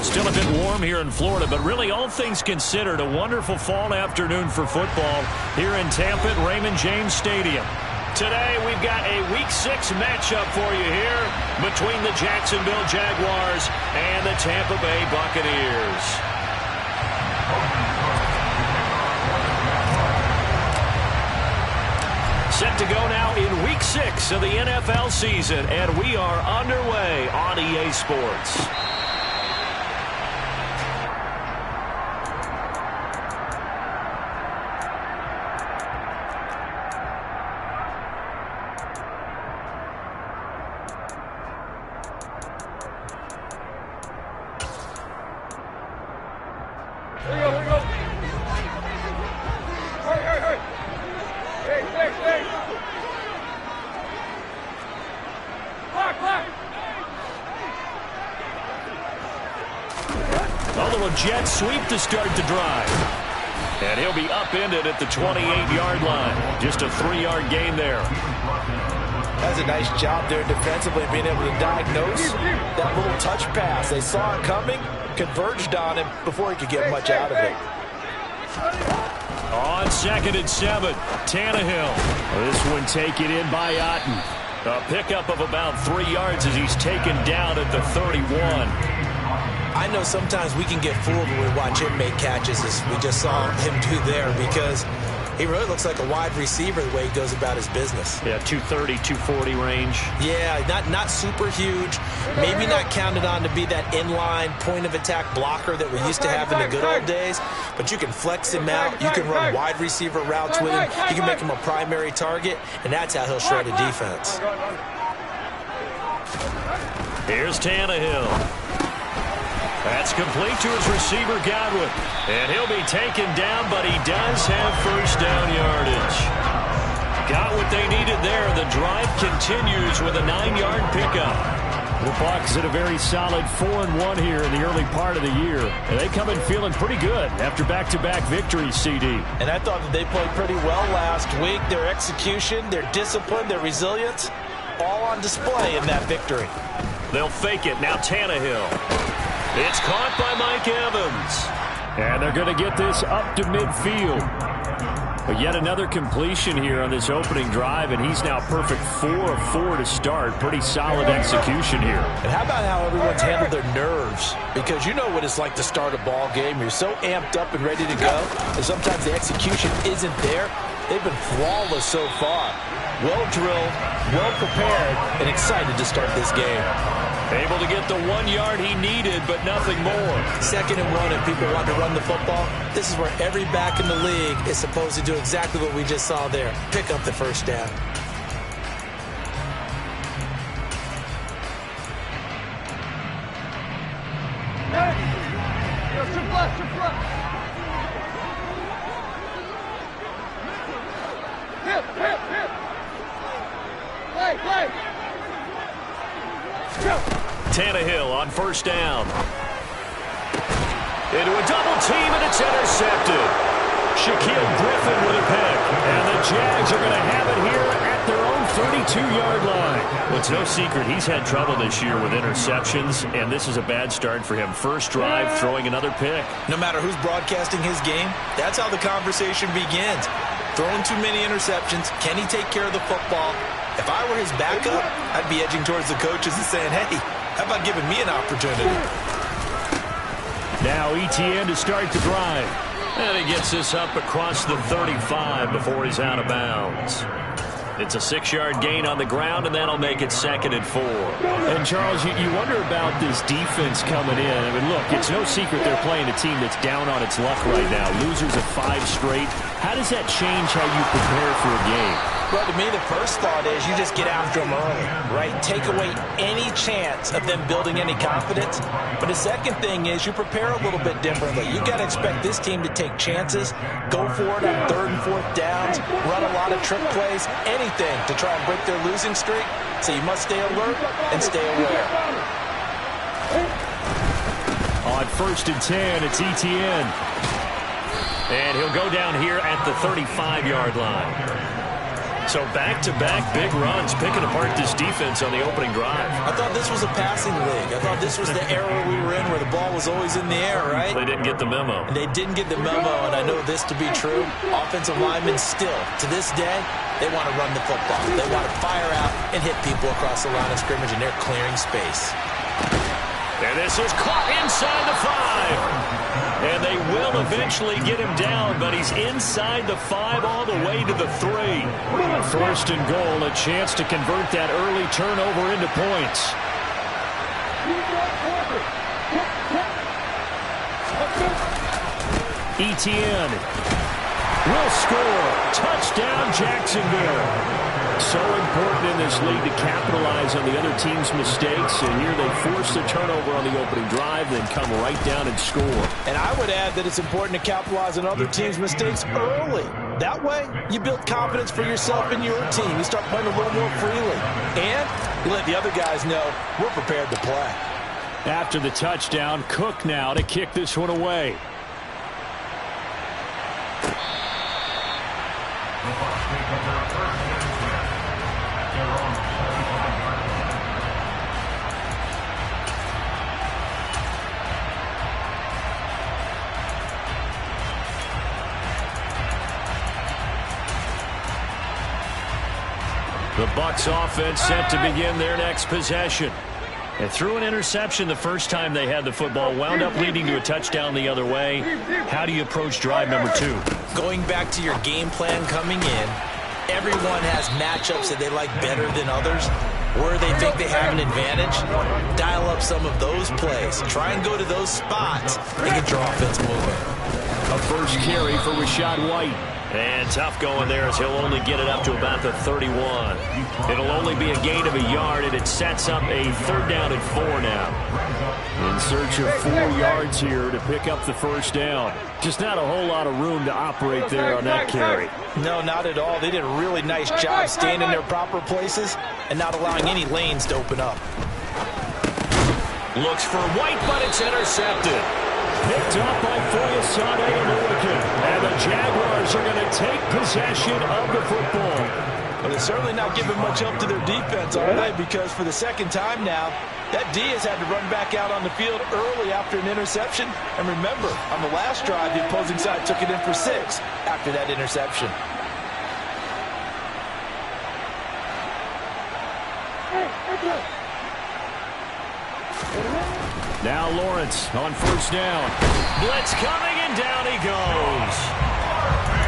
Still a bit warm here in Florida, but really all things considered, a wonderful fall afternoon for football here in Tampa at Raymond James Stadium. Today we've got a Week 6 matchup for you here between the Jacksonville Jaguars and the Tampa Bay Buccaneers. Set to go now in Week 6 of the NFL season, and we are underway on EA Sports. Jet sweep to start the drive. And he'll be upended at the 28-yard line. Just a 3-yard gain there. That's a nice job there defensively, being able to diagnose that little touch pass. They saw it coming, converged on him before he could get much out of it. On 2nd and 7, Tannehill. This one taken in by Otten. A pickup of about 3 yards as he's taken down at the 31. I know sometimes we can get fooled when we watch him make catches, as we just saw him do there, because he really looks like a wide receiver the way he goes about his business. Yeah, 230, 240 range. Yeah, not super huge. Maybe not counted on to be that inline point-of-attack blocker that we used to have in the good old days, but you can flex him out. You can run wide receiver routes with him. You can make him a primary target, and that's how he'll shred a defense. Here's Tannehill. That's complete to his receiver, Godwin. And he'll be taken down, but he does have first down yardage. Got what they needed there. The drive continues with a 9-yard pickup. The Bucs at a very solid 4-1 here in the early part of the year. And they come in feeling pretty good after back-to-back victories, CD. And I thought that they played pretty well last week. Their execution, their discipline, their resilience, all on display in that victory. They'll fake it. Now Tannehill. It's caught by Mike Evans. And they're going to get this up to midfield. But yet another completion here on this opening drive, and he's now perfect 4 of 4 to start. Pretty solid execution here. And how about how everyone's handled their nerves? Because you know what it's like to start a ball game. You're so amped up and ready to go, and sometimes the execution isn't there. They've been flawless so far. Well drilled, well prepared, and excited to start this game. Able to get the 1 yard he needed, but nothing more. 2nd and 1, if people want to run the football, this is where every back in the league is supposed to do exactly what we just saw there. Pick up the first down. Tannehill on first down. Into a double team, and it's intercepted. Shaquille Griffin with a pick. And the Jags are going to have it here at their own 32-yard line. Well, it's no secret he's had trouble this year with interceptions, and this is a bad start for him. First drive, throwing another pick. No matter who's broadcasting his game, that's how the conversation begins. Throwing too many interceptions. Can he take care of the football? If I were his backup, I'd be edging towards the coaches and saying, hey, how about giving me an opportunity? Now Etienne to start the drive. And he gets this up across the 35 before he's out of bounds. It's a 6-yard gain on the ground, and that'll make it 2nd and 4. And, Charles, you wonder about this defense coming in. I mean, look, it's no secret they're playing a team that's down on its luck right now. Losers of 5 straight. How does that change how you prepare for a game? Well, to me, the first thought is you just get after them early, right? Take away any chance of them building any confidence. But the second thing is you prepare a little bit differently. You've got to expect this team to take chances, go for it on 3rd and 4th downs, run a lot of trick plays, anything to try and break their losing streak. So you must stay alert and stay aware. On 1st and 10, it's Etienne. And he'll go down here at the 35-yard line. So back-to-back big runs, picking apart this defense on the opening drive. I thought this was a passing league. I thought this was the era we were in where the ball was always in the air, right? They didn't get the memo. And they didn't get the memo, and I know this to be true. Offensive linemen still, to this day, they want to run the football. They want to fire out and hit people across the line of scrimmage, and they're clearing space. And this is caught inside the 5. And they will eventually get him down, but he's inside the 5 all the way to the 3. First and goal, a chance to convert that early turnover into points. Etienne will score. Touchdown, Jacksonville. So important in this league to capitalize on the other team's mistakes, and here they force the turnover on the opening drive, then come right down and score. And I would add that it's important to capitalize on other teams' mistakes early. That way, you build confidence for yourself and your team. You start playing a little more freely. And you let the other guys know we're prepared to play. After the touchdown, Cook now to kick this one away. The Bucs offense set to begin their next possession. And threw an interception the first time they had the football, wound up leading to a touchdown the other way. How do you approach drive number 2? Going back to your game plan coming in, everyone has matchups that they like better than others. Where they think they have an advantage, dial up some of those plays. Try and go to those spots and get your offense moving. A first carry for Rashad White. And tough going there as he'll only get it up to about the 31. It'll only be a gain of a yard, and it sets up a 3rd down and 4 now. In search of 4 yards here to pick up the first down. Just not a whole lot of room to operate there on that carry. No, not at all. They did a really nice job staying in their proper places and not allowing any lanes to open up. Looks for White, but it's intercepted. Picked up by Foyesade and Milliken. And the Jaguars are going to take possession of the football. But they're certainly not giving much help to their defense, are they? Because for the second time now, that D has had to run back out on the field early after an interception. And remember, on the last drive, the opposing side took it in for 6 after that interception. Now Lawrence on first down. Blitz coming, and down he goes.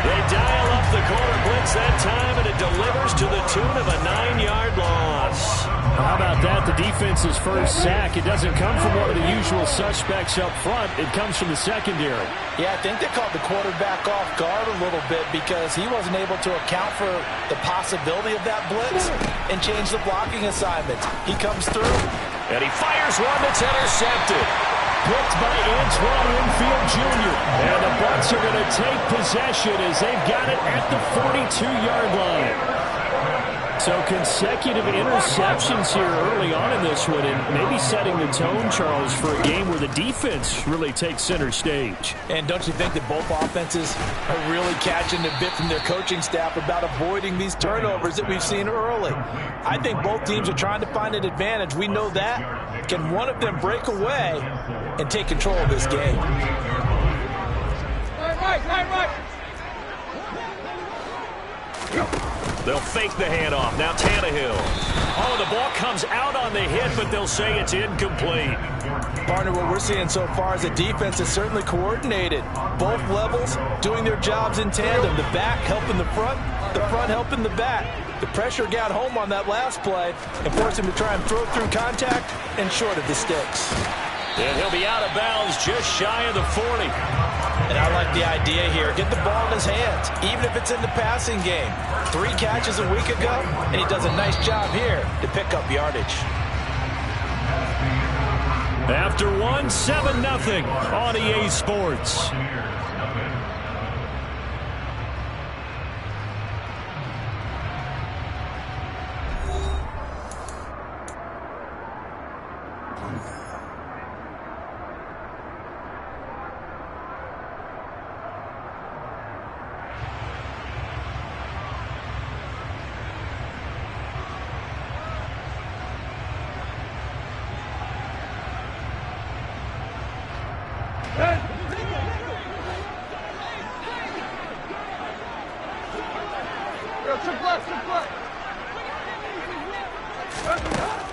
They dial up the corner blitz that time, and it delivers to the tune of a 9-yard loss. How about that? The defense's first sack. It doesn't come from one of the usual suspects up front. It comes from the secondary. Yeah, I think they caught the quarterback off guard a little bit because he wasn't able to account for the possibility of that blitz and change the blocking assignments. He comes through. And he fires one that's intercepted. Picked by Antoine Winfield Jr. And the Bucs are going to take possession as they've got it at the 42-yard line. So consecutive interceptions here early on in this one, and maybe setting the tone, Charles, for a game where the defense really takes center stage. And don't you think that both offenses are really catching the bit from their coaching staff about avoiding these turnovers that we've seen early? I think both teams are trying to find an advantage. We know that. Can one of them break away and take control of this game? Right. They'll fake the handoff. Now Tannehill. Oh, the ball comes out on the hit, but they'll say it's incomplete. Partner, what we're seeing so far is a defense that's certainly coordinated. Both levels doing their jobs in tandem. The back helping the front helping the back. The pressure got home on that last play and forced him to try and throw through contact and short of the sticks. And he'll be out of bounds just shy of the 40. And I like the idea here. Get the ball in his hands, even if it's in the passing game. 3 catches a week ago, and he does a nice job here to pick up yardage. After 7-0 on EA Sports.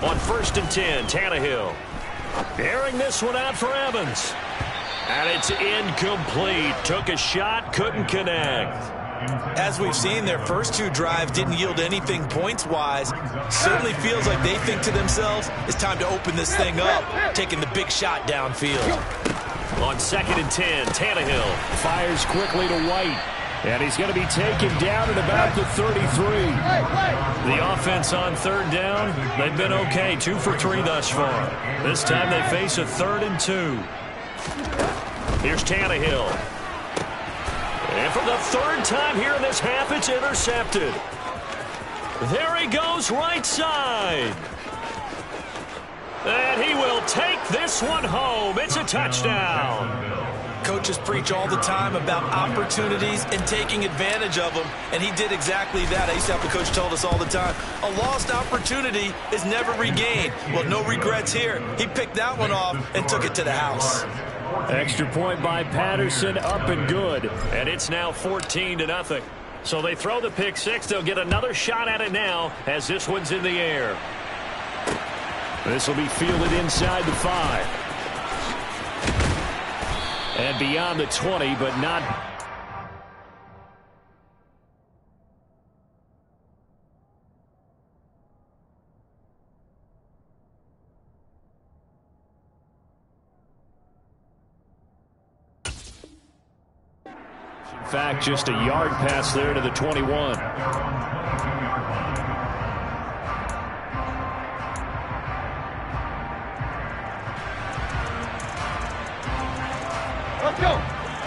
On 1st and 10, Tannehill. Airing this one out for Evans. And it's incomplete. Took a shot, couldn't connect. As we've seen, their first two drives didn't yield anything points-wise. Certainly feels like they think to themselves, it's time to open this thing up, taking the big shot downfield. On 2nd and 10, Tannehill fires quickly to White. And he's going to be taken down at about the 33. The offense on 3rd down, they've been okay, 2 for 3 thus far. This time they face a 3rd and 2. Here's Tannehill. And for the 3rd time here in this half, it's intercepted. There he goes, right side. And he will take this one home. It's a touchdown. Coaches preach all the time about opportunities and taking advantage of them, and he did exactly that. I used to have the coach told us all the time, a lost opportunity is never regained. Well, no regrets here. He picked that one off and took it to the house. Extra point by Patterson, up and good. And it's now 14-0. So they throw the pick six. They'll get another shot at it now as this one's in the air. This will be fielded inside the 5. And beyond the 20, but not. In fact, just a yard pass there to the 21.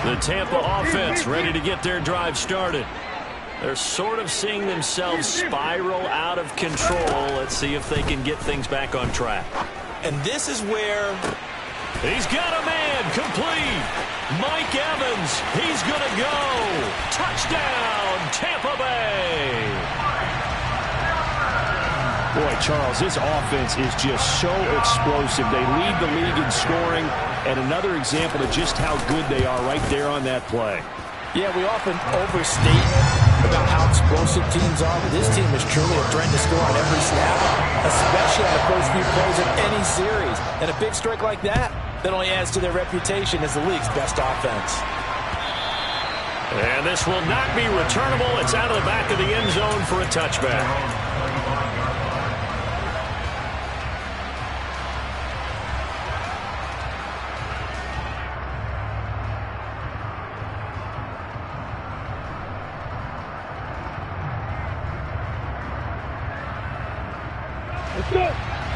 The Tampa offense ready to get their drive started. They're sort of seeing themselves spiral out of control. Let's see if they can get things back on track. And this is where he's got a man complete. Mike Evans, he's going to go. Touchdown, Tampa Bay. Boy, Charles, this offense is just so explosive. They lead the league in scoring, and another example of just how good they are right there on that play. Yeah, we often overstate about how explosive teams are, but this team is truly a threat to score on every snap, especially on the first few plays of any series. And a big strike like that only adds to their reputation as the league's best offense. And this will not be returnable. It's out of the back of the end zone for a touchback.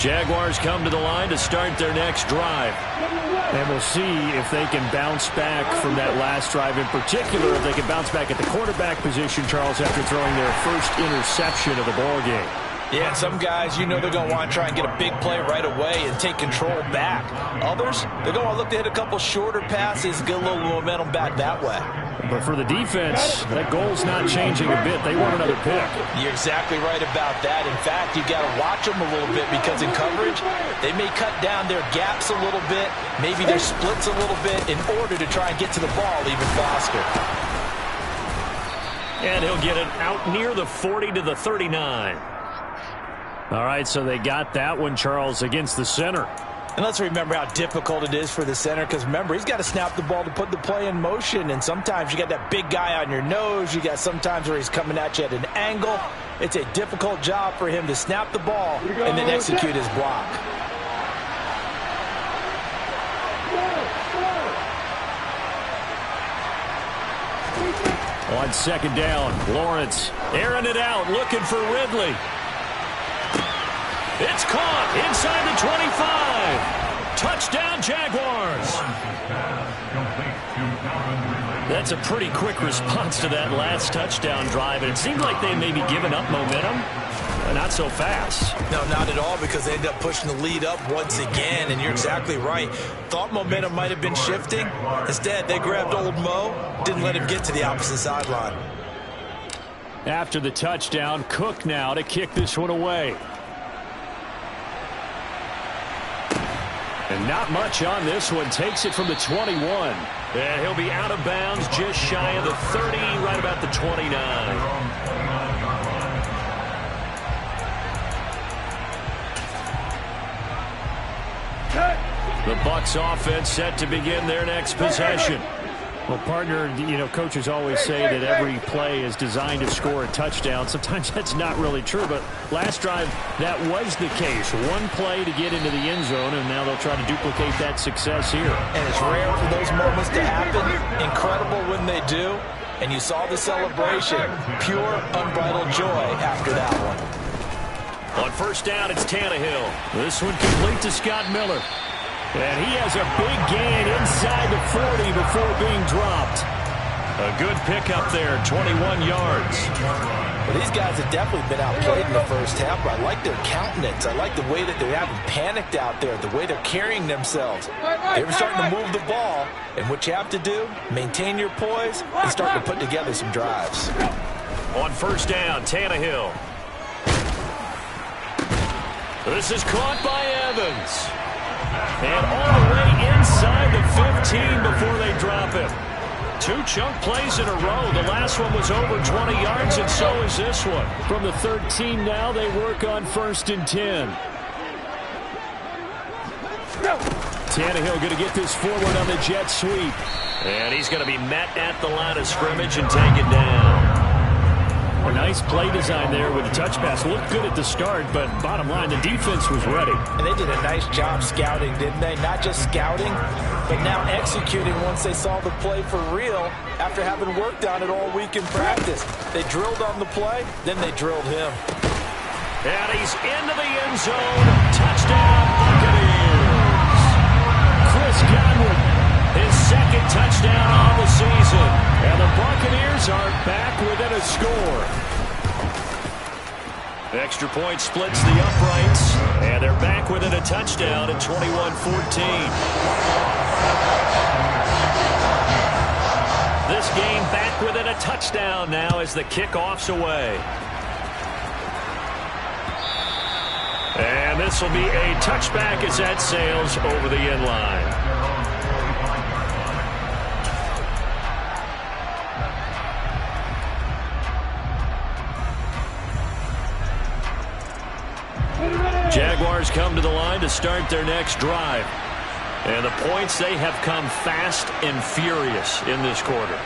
Jaguars come to the line to start their next drive. And we'll see if they can bounce back from that last drive. In particular, if they can bounce back at the quarterback position, Charles, after throwing their first interception of the ballgame. Yeah, some guys, you know they're going to want to try and get a big play right away and take control back. Others, they're going to look to hit a couple shorter passes, get a little momentum back that way. But for the defense, that goal's not changing a bit. They want another pick. You're exactly right about that. In fact, you've got to watch them a little bit because in coverage, they may cut down their gaps a little bit, maybe their splits a little bit in order to try and get to the ball even faster. And he'll get it out near the 40 to the 39. All right, so they got that one, Charles, against the center. And let's remember how difficult it is for the center because, remember, he's got to snap the ball to put the play in motion. And sometimes you got that big guy on your nose. You got sometimes where he's coming at you at an angle. It's a difficult job for him to snap the ball and then execute his block. On 2nd down, Lawrence airing it out, looking for Ridley. It's caught inside the 25. Touchdown, Jaguars. That's a pretty quick response to that last touchdown drive. And it seemed like they may be giving up momentum. Not so fast. No, not at all, because they ended up pushing the lead up once again. And you're exactly right. Thought momentum might have been shifting. Instead, they grabbed old Mo, didn't let him get to the opposite sideline. After the touchdown, Cook now to kick this one away. And not much on this one. Takes it from the 21. And he'll be out of bounds just shy of the 30, right about the 29. The Bucs offense set to begin their next possession. Well, partner, coaches always say that every play is designed to score a touchdown. Sometimes that's not really true, but last drive, that was the case. One play to get into the end zone, and now they'll try to duplicate that success here. And it's rare for those moments to happen. Incredible when they do. And you saw the celebration. Pure, unbridled joy after that one. On first down, it's Tannehill. This one complete to Scott Miller. And he has a big gain inside the 40 before being dropped. A good pickup there, 21 yards. Well, these guys have definitely been outplayed in the first half, but I like their countenance. I like the way that they haven't panicked out there, the way they're carrying themselves. They're starting to move the ball, and what you have to do, maintain your poise and start to put together some drives. On first down, Tannehill. This is caught by Evans. And all the way inside the 15 before they drop him. Two chunk plays in a row. The last one was over 20 yards, and so is this one. From the 13 now, they work on first and 10. Tannehill going to get this forward on the jet sweep. And he's going to be met at the line of scrimmage and taken down. A nice play design there with the touch pass. Looked good at the start, but bottom line, the defense was ready. And they did a nice job scouting, didn't they? Not just scouting, but now executing once they saw the play for real after having worked on it all week in practice. They drilled on the play, then they drilled him. And he's into the end zone. Touchdown, Buccaneers. Chris Godwin. His second touchdown on the season. And the Buccaneers are back within a score. Extra point splits the uprights. And they're back within a touchdown at 21-14. This game back within a touchdown now as the kickoff's away. And this will be a touchback as that sails over the end line. Jaguars come to the line to start their next drive. And the points, they have come fast and furious in this quarter.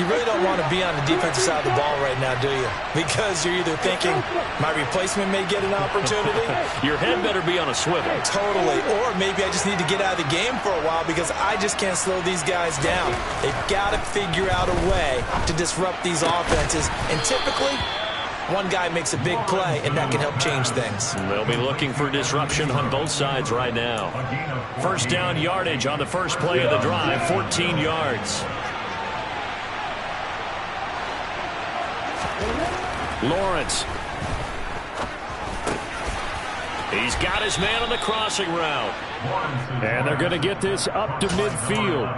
You really don't want to be on the defensive side of the ball right now, do you? Because you're either thinking, my replacement may get an opportunity. Your head better be on a swivel. Totally. Or maybe I just need to get out of the game for a while because I just can't slow these guys down. They've got to figure out a way to disrupt these offenses. And typically, one guy makes a big play, and that can help change things. They'll be looking for disruption on both sides right now. First down yardage on the first play of the drive, 14 yards. Lawrence. He's got his man on the crossing route. And they're going to get this up to midfield.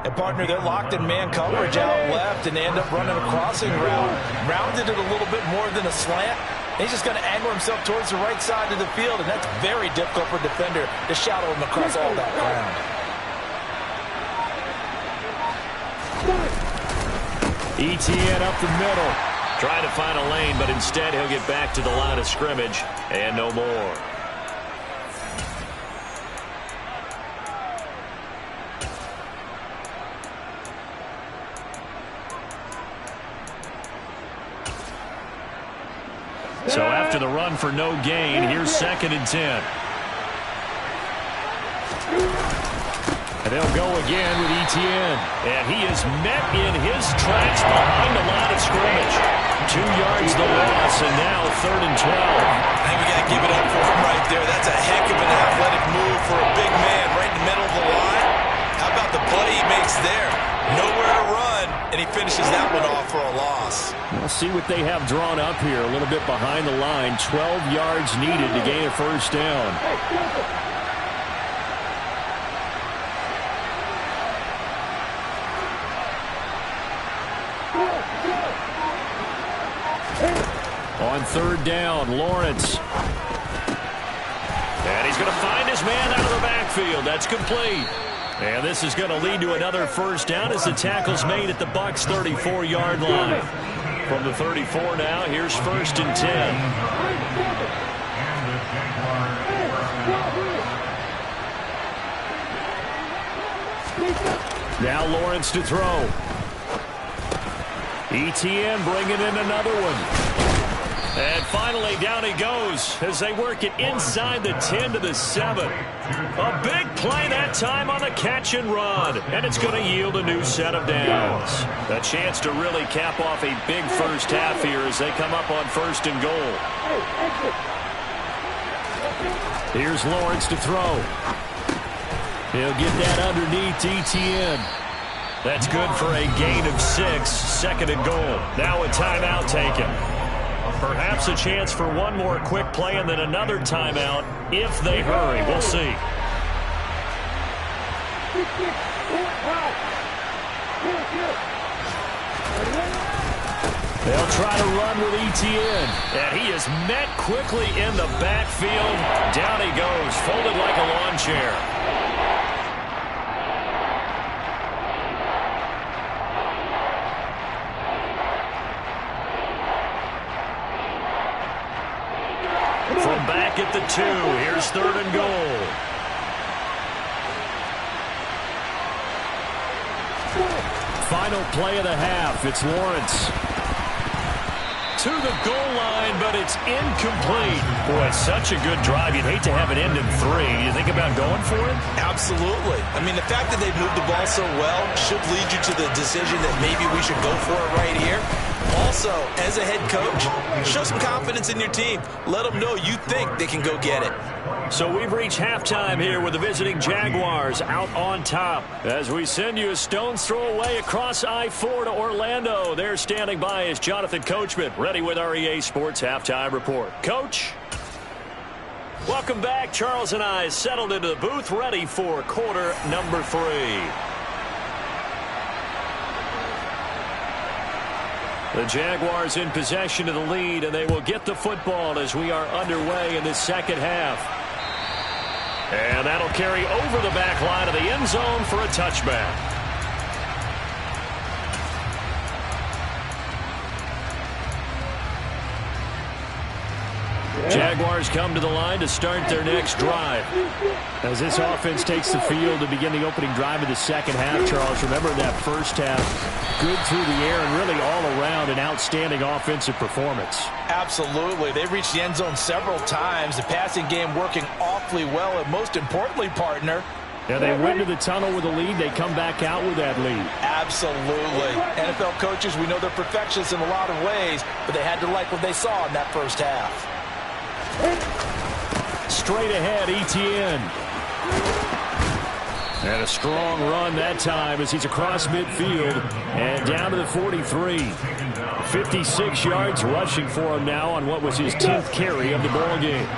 And, partner, they're locked in man coverage out left, and they end up running a crossing route. Rounded it a little bit more than a slant. He's just going to angle himself towards the right side of the field, and that's very difficult for a defender to shadow him across all that ground. ETN up the middle. Trying to find a lane, but instead he'll get back to the line of scrimmage and no more. So after the run for no gain, here's second and 10. And they'll go again with ETN. And he is met in his tracks behind the line of scrimmage. 2 yards the loss, and now third and 12. I think we got to give it up for him right there. That's a heck of an athletic move for a big man right in the middle of the line. How about the play he makes there? Nowhere to run, and he finishes that one off for a loss. We'll see what they have drawn up here. A little bit behind the line. 12 yards needed to gain a first down. On third down, Lawrence. And he's going to find his man out of the backfield. backfield. That's complete. And this is going to lead to another first down as the tackle's made at the Bucs 34-yard line. From the 34 now, here's 1st and 10. Now Lawrence to throw. ETN bringing in another one. And finally, down he goes as they work it inside the 10 to the 7. A big play that time on the catch and run. And it's going to yield a new set of downs. A chance to really cap off a big first half here as they come up on 1st and goal. Here's Lawrence to throw. He'll get that underneath ETN. That's good for a gain of 6, 2nd and goal. Now a timeout taken. Perhaps a chance for one more quick play and then another timeout if they hurry. We'll see. They'll try to run with ETN. And he is met quickly in the backfield. Down he goes, folded like a lawn chair. From back at the 2, here's 3rd and goal. Final play of the half. It's Lawrence. To the goal line, but it's incomplete. Boy, such a good drive. You'd hate to have it end in 3. You think about going for it? Absolutely. I mean, the fact that they've moved the ball so well should lead you to the decision that maybe we should go for it right here. Also, as a head coach, show some confidence in your team. Let them know you think they can go get it. So we've reached halftime here with the visiting Jaguars out on top. As we send you a stone's throw away across I-4 to Orlando. There standing by is Jonathan Coachman, ready with our EA Sports Halftime Report. Coach? Welcome back. Charles and I settled into the booth, ready for quarter number 3. The Jaguars in possession of the lead, and they will get the football as we are underway in the second half. And that'll carry over the back line of the end zone for a touchback. Jaguars come to the line to start their next drive. As this offense takes the field to begin the opening drive of the second half, Charles, remember that first half, good through the air and really all around an outstanding offensive performance. Absolutely. They've reached the end zone several times. The passing game working awfully well, and most importantly, partner, yeah, they went to the tunnel with a lead. They come back out with that lead. Absolutely. NFL coaches, we know they're perfectionists in a lot of ways, but they had to like what they saw in that first half. Straight ahead, ETN. And a strong run that time as he's across midfield and down to the 43. 56 yards rushing for him now on what was his 10th carry of the ball game.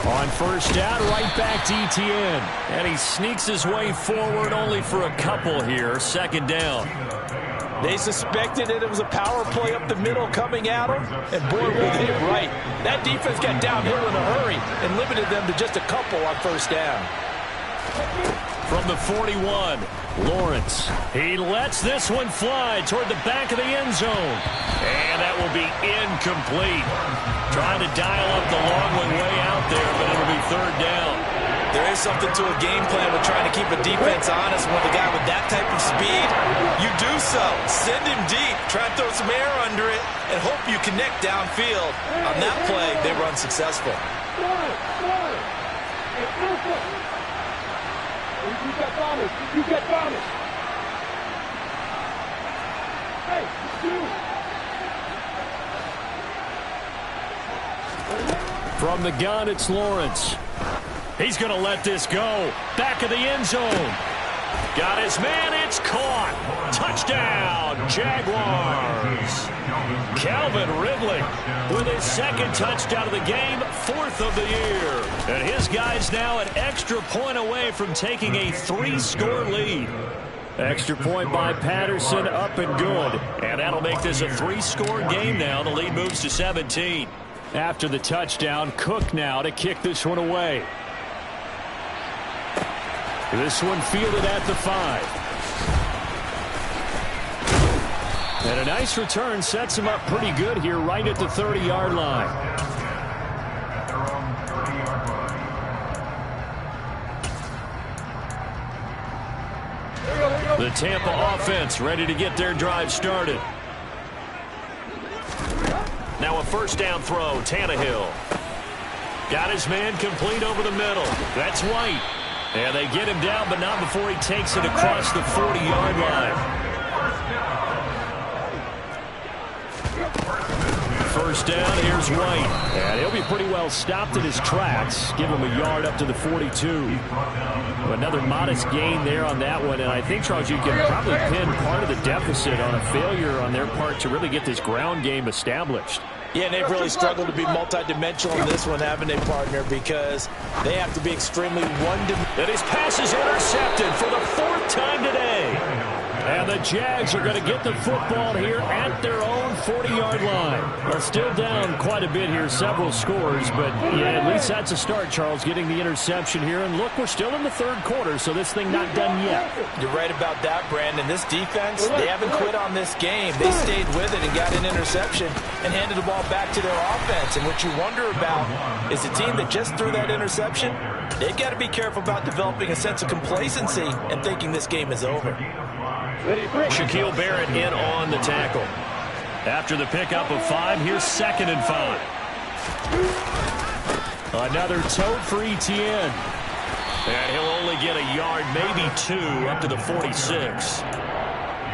On first down, right back to ETN. And he sneaks his way forward only for a couple here. 2nd down. They suspected that it was a power play up the middle coming at them, and boy, were they right. That defense got downhill in a hurry and limited them to just a couple on first down. From the 41, Lawrence. He lets this one fly toward the back of the end zone. And that will be incomplete. Trying to dial up the long one way out there, but it'll be 3rd down. There is something to a game plan with trying to keep a defense honest. When the guy with that type of speed, you do so. Send him deep. Try and throw some air under it and hope you connect downfield. On that play, they were unsuccessful. You get bonus. Hey, From the gun, it's Lawrence. He's going to let this go. Back of the end zone. Got his man. It's caught. Touchdown, Jaguars. Calvin Ridley with his 2nd touchdown of the game, 4th of the year. And his guys now an extra point away from taking a 3-score lead. Extra point by Patterson, up and good. And that'll make this a 3-score game now. The lead moves to 17. After the touchdown, Cook now to kick this one away. This one fielded at the 5. And a nice return sets him up pretty good here right at the 30-yard line. The Tampa offense ready to get their drive started. Now a first down throw, Tannehill. Got his man complete over the middle. That's White. And they get him down, but not before he takes it across the 40-yard line. First down, here's White. And he'll be pretty well stopped in his tracks. Give him a yard up to the 42. Another modest gain there on that one. And I think, Charles, you can probably pin part of the deficit on a failure on their part to really get this ground game established. Yeah, and they've really struggled to be multidimensional in this one, haven't they, partner? Because they have to be extremely one-dimensional. And his pass is intercepted for the 4th time today. And the Jags are going to get the football here at their own 40-yard line. Well, still down quite a bit here, several scores, but yeah, at least that's a start, Charles, getting the interception here. And look, we're still in the 3rd quarter, so this thing not done yet. You're right about that, Brandon. This defense, they haven't quit on this game. They stayed with it and got an interception and handed the ball back to their offense. And what you wonder about is the team that just threw that interception, they've got to be careful about developing a sense of complacency and thinking this game is over. Shaquille Barrett in on the tackle. After the pickup of 5, here's 2nd and 5. Another tote for Etienne. And he'll only get a yard, maybe 2, up to the 46.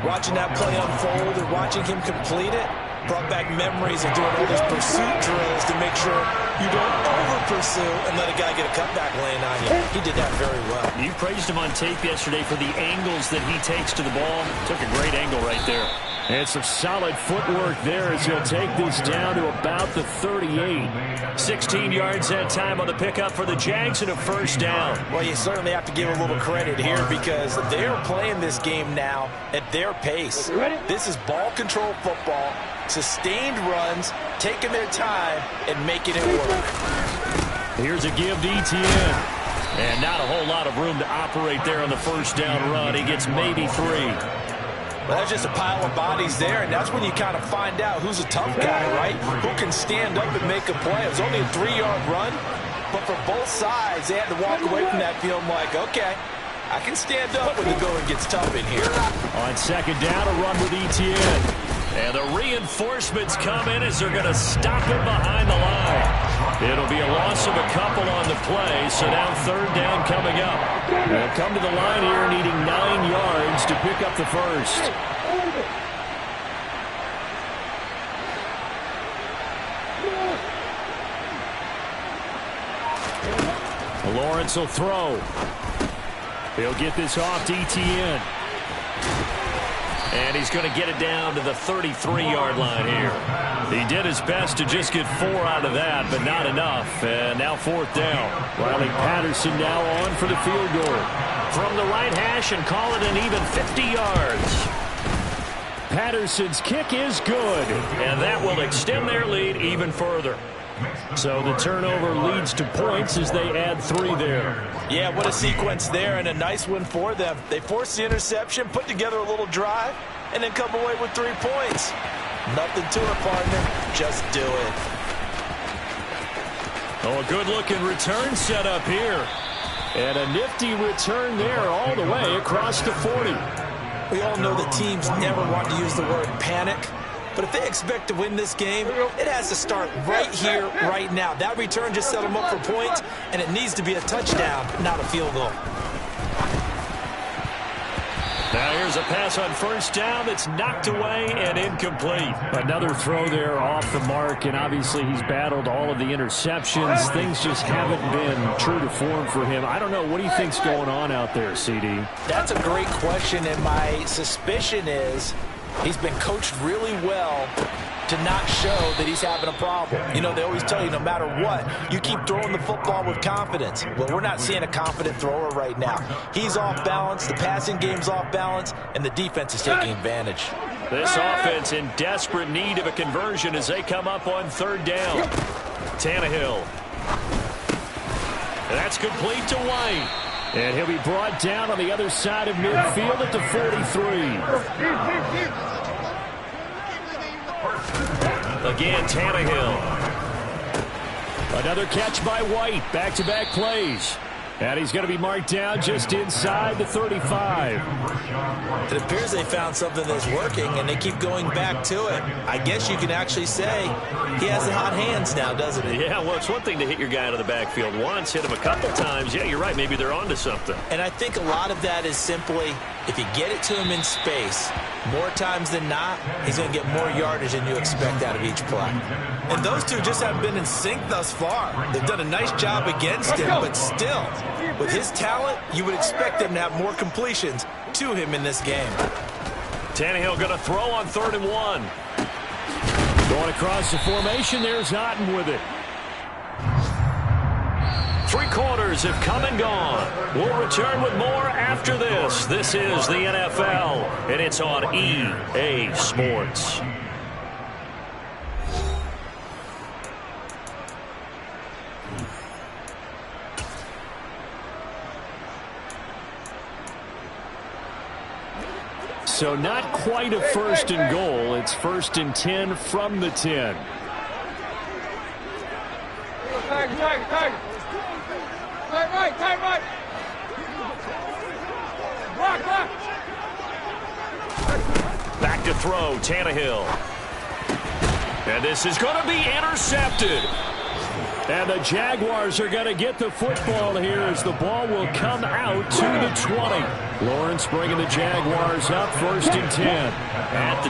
Watching that play unfold and watching him complete it brought back memories of doing all these pursuit drills to make sure you don't over-pursue and let a guy get a cutback laying on you. He did that very well. You praised him on tape yesterday for the angles that he takes to the ball. Took a great angle right there. And some solid footwork there as he'll take this down to about the 38. 16 yards that time on the pickup for the Jags and a first down. Well, you certainly have to give a little credit here because they're playing this game now at their pace. This is ball control football, sustained runs, taking their time, and making it work. Here's a give to Etienne. And not a whole lot of room to operate there on the first down run. He gets maybe 3. Well, that's just a pile of bodies there, and that's when you kind of find out who's a tough guy, right? Who can stand up and make a play. It was only a 3-yard run, but for both sides, they had to walk away from that feeling like, okay, I can stand up when the going gets tough in here. On 2nd down, a run with Etienne. And the reinforcements come in as they're going to stop him behind the line. It'll be a loss of a couple on the play, so now 3rd down coming up. They'll come to the line here needing 9 yards to pick up the first. Lawrence will throw. He'll get this off to Etienne. And he's going to get it down to the 33-yard line here. He did his best to just get 4 out of that, but not enough. And now 4th down. Riley Patterson now on for the field goal. From the right hash and call it an even 50 yards. Patterson's kick is good. And that will extend their lead even further. So the turnover leads to points as they add 3 there. Yeah, what a sequence there, and a nice one for them. They forced the interception, put together a little drive, and then come away with 3 points. Nothing to it, partner. Just do it. Oh, a good-looking return set up here. And a nifty return there all the way across the 40. We all know that teams never want to use the word panic. But if they expect to win this game, it has to start right here, right now. That return just set them up for points, and it needs to be a touchdown, not a field goal. Now here's a pass on first down that's knocked away and incomplete. Another throw there off the mark, and obviously he's battled all of the interceptions. Things just haven't been true to form for him. I don't know. What do you think's going on out there, CD? That's a great question, and my suspicion is He's been coached really well to not show that he's having a problem. You know, they always tell you no matter what, you keep throwing the football with confidence. Well, we're not seeing a confident thrower right now. He's off balance, the passing game's off balance, and the defense is taking advantage. This offense in desperate need of a conversion as they come up on third down. Tannehill. That's complete to White. And he'll be brought down on the other side of midfield at the 43. Again, Tannehill. Another catch by White. Back-to-back plays. And he's going to be marked down just inside the 35. It appears they found something that's working, and they keep going back to it. I guess you can actually say he has the hot hands now, doesn't he? Yeah, well, it's one thing to hit your guy out of the backfield once, hit him a couple times. Yeah, you're right. Maybe they're onto something. And I think a lot of that is simply if you get it to him in space, more times than not, he's going to get more yardage than you expect out of each play. And those two just haven't been in sync thus far. They've done a nice job against him, but still, with his talent, you would expect them to have more completions to him in this game. Tannehill going to throw on 3rd and 1. Going across the formation, there's Otten with it. 3 quarters have come and gone. We'll return with more after this. This is the NFL, and it's on EA Sports. So not quite a 1st and goal. It's 1st and 10 from the 10. Back to throw, Tannehill. And this is going to be intercepted. And the Jaguars are going to get the football here as the ball will come out to the 20. Lawrence bringing the Jaguars up 1st and 10. At the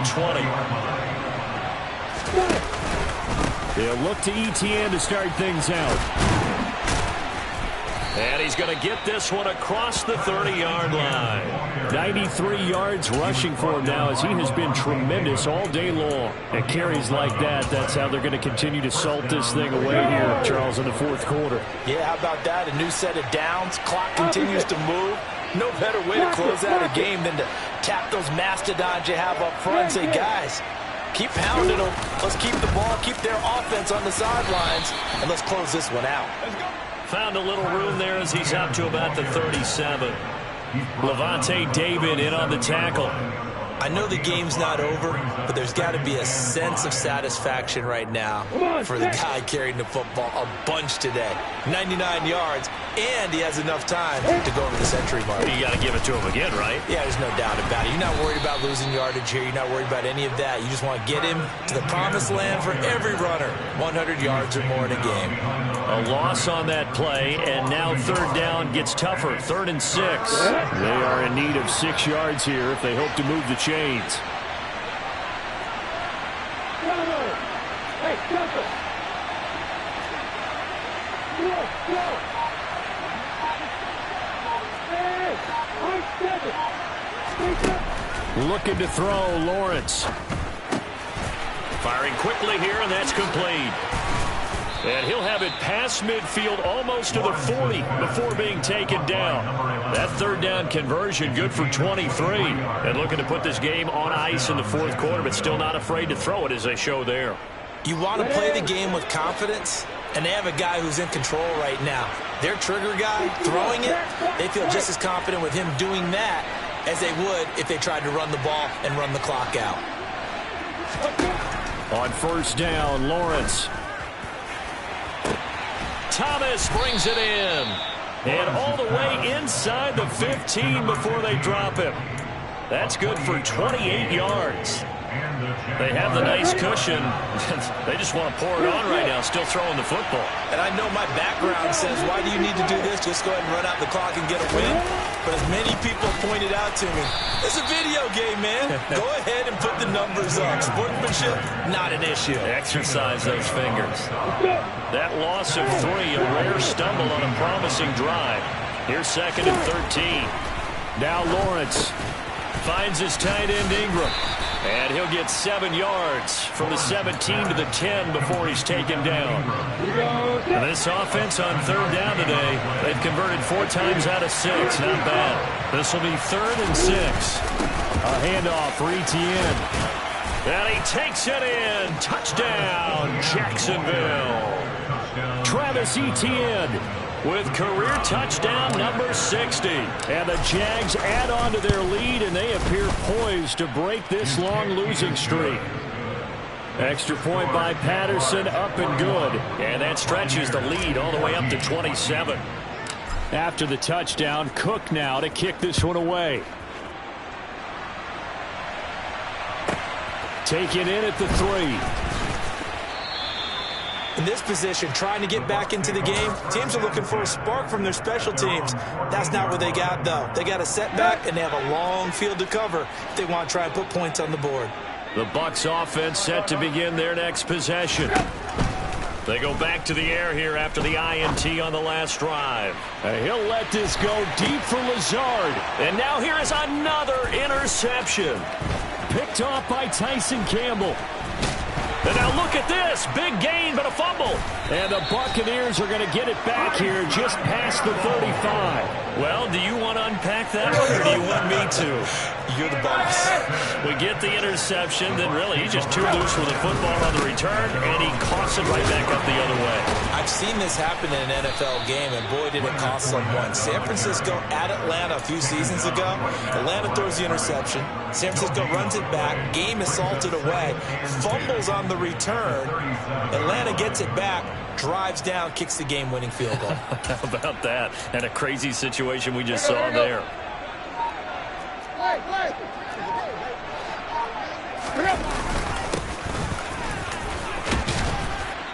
20. They'll look to ETN to start things out. And he's going to get this one across the 30-yard line. 93 yards rushing for him now as he has been tremendous all day long. And carries like that, that's how they're going to continue to salt this thing away here, Charles, in the 4th quarter. Yeah, how about that? A new set of downs. Clock continues to move. No better way to close out a game than to tap those mastodons you have up front and say, guys, keep pounding them. Let's keep the ball, keep their offense on the sidelines, and let's close this one out. Found a little room there as he's up to about the 37. Levante David in on the tackle. I know the game's not over, but there's got to be a sense of satisfaction right now for the guy carrying the football a bunch today. 99 yards, and he has enough time to go over the century mark. You got to give it to him again, right? Yeah, there's no doubt about it. You're not worried about losing yardage here. You're not worried about any of that. You just want to get him to the promised land for every runner. 100 yards or more in a game. A loss on that play, and now 3rd down gets tougher. 3rd and 6. They are in need of 6 yards here if they hope to move the chains. Looking to throw, Lawrence. Firing quickly here, and that's complete. And he'll have it past midfield almost to the 40 before being taken down. That 3rd down conversion good for 23. And looking to put this game on ice in the 4th quarter, but still not afraid to throw it as they show there. You want to play the game with confidence, and they have a guy who's in control right now. Their trigger guy throwing it, they feel just as confident with him doing that as they would if they tried to run the ball and run the clock out. On 1st down, Lawrence. Thomas brings it in. And all the way inside the 15 before they drop him. That's good for 28 yards. They have the nice cushion. They just want to pour it on right now, still throwing the football. And I know my background says, why do you need to do this? Just go ahead and run out the clock and get a win. But as many people pointed out to me, it's a video game, man. Go ahead and put the numbers up. Sportsmanship, not an issue. Exercise those fingers. That loss of 3, a rare stumble on a promising drive. Here's 2nd and 13. Now Lawrence finds his tight end Ingram. And he'll get 7 yards from the 17 to the 10 before he's taken down. And this offense on 3rd down today, they've converted 4 times out of 6. Not bad. This will be 3rd and 6. A handoff for Etienne. And he takes it in. Touchdown, Jacksonville. Travis Etienne with career touchdown number 60. And the Jags add on to their lead, and they appear poised to break this long losing streak. Extra point by Patterson, up and good. And that stretches the lead all the way up to 27. After the touchdown, Cook now to kick this one away. Take it in at the 3. In this position, trying to get back into the game, teams are looking for a spark from their special teams. That's not what they got, though. They got a setback, and they have a long field to cover if they want to try and put points on the board. The Bucs offense set to begin their next possession. They go back to the air here after the INT on the last drive. He'll let this go deep for Lazard. And now here is another interception. Picked off by Tyson Campbell. And now look at this. Big gain, but a fumble. And the Buccaneers are going to get it back here just past the 35. Well, do you want to unpack that one, or do you want me to? You're the boss. We get the interception, then really he's just too loose with the football on the return, and he coughs it right back up the other way. I've seen this happen in an NFL game, and boy, did it cost someone. San Francisco at Atlanta a few seasons ago. Atlanta throws the interception. San Francisco runs it back. Game is salted away. Fumbles on the return. Atlanta gets it back, drives down, kicks the game-winning field goal. How about that? And a crazy situation we just saw there.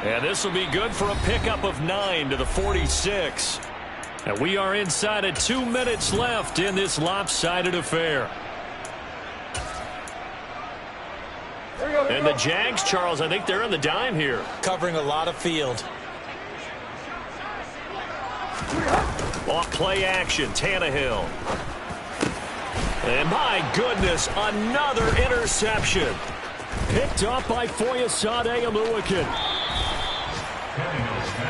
And this will be good for a pickup of 9 to the 46. And we are inside of 2 minutes left in this lopsided affair. And the Jags, Charles, I think they're on the dime here. Covering a lot of field. Off play action, Tannehill. And my goodness, another interception. Picked off by Foyesade Oluwakin.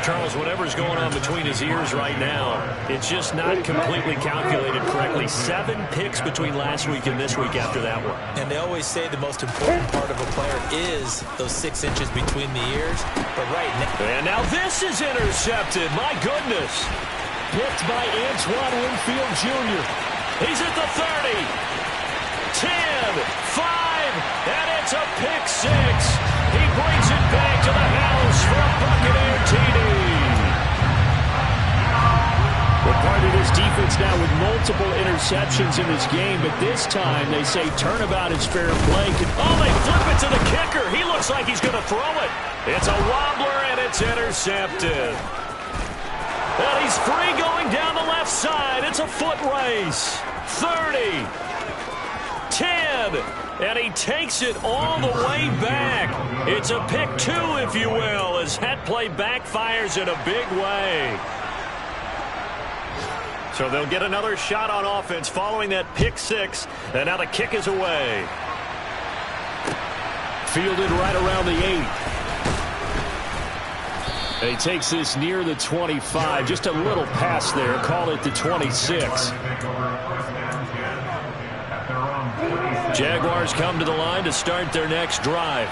Charles, whatever's going on between his ears right now, it's just not completely calculated correctly. 7 picks between last week and this week after that one. And they always say the most important part of a player is those 6 inches between the ears. But right now... And now this is intercepted. My goodness. Picked by Antoine Winfield Jr. He's at the 30. 10, 5, and it's a pick 6. He brings it back to the house for a Buccaneer TD. We're part of this defense now with multiple interceptions in this game, but this time they say turnabout is fair play. Oh, they flip it to the kicker. He looks like he's going to throw it. It's a wobbler, and it's intercepted. And he's free going down the left side. It's a foot race. 30. 10, and he takes it all the way back. It's a pick 2, if you will, as that play backfires in a big way. So they'll get another shot on offense following that pick 6, and now the kick is away. Fielded right around the 8. He takes this near the 25, just a little pass there, call it the 26. Jaguars come to the line to start their next drive.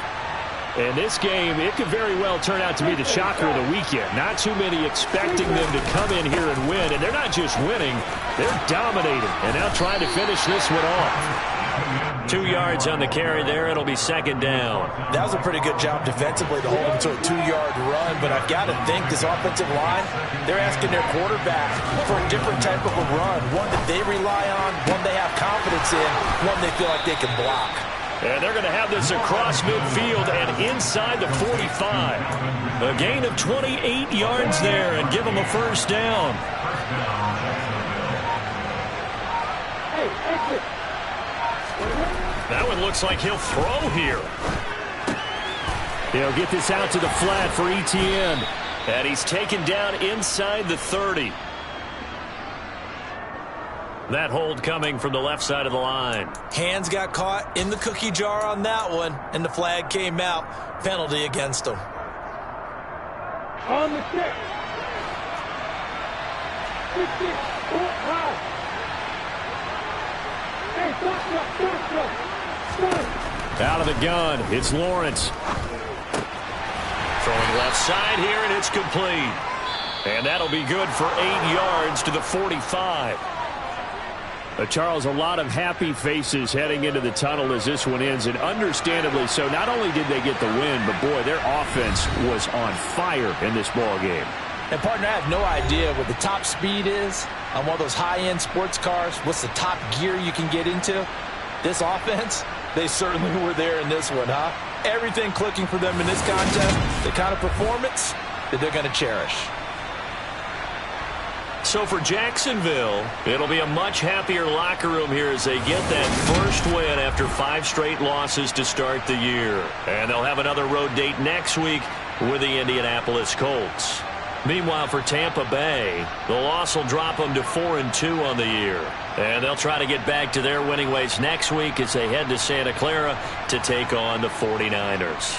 And this game, it could very well turn out to be the shocker of the weekend. Not too many expecting them to come in here and win. And they're not just winning, they're dominating. And now trying to finish this one off. 2 yards on the carry there. It'll be 2nd down. That was a pretty good job defensively to hold him to a 2-yard run. But I've got to think this offensive line, they're asking their quarterback for a different type of a run. One that they rely on, one they have confidence in, one they feel like they can block. And they're going to have this across midfield and inside the 45. A gain of 28 yards there and give them a first down. That one looks like he'll throw here. They'll get this out to the flat for Etienne. And he's taken down inside the 30. That hold coming from the left side of the line. Hands got caught in the cookie jar on that one, and the flag came out. Penalty against him. On the kick. 60, high. Hey, stop. Out of the gun, it's Lawrence. Throwing left side here, and it's complete. And that'll be good for 8 yards to the 45. Charles, a lot of happy faces heading into the tunnel as this one ends, and understandably so. Not only did they get the win, but, boy, their offense was on fire in this ball game. And, partner, I have no idea what the top speed is on one of those high-end sports cars. What's the top gear you can get into? This offense, they certainly were there in this one, huh? Everything clicking for them in this contest, the kind of performance that they're going to cherish. So for Jacksonville, it'll be a much happier locker room here as they get that first win after 5 straight losses to start the year. And they'll have another road date next week with the Indianapolis Colts. Meanwhile, for Tampa Bay, the loss will drop them to 4-2 on the year. And they'll try to get back to their winning ways next week as they head to Santa Clara to take on the 49ers.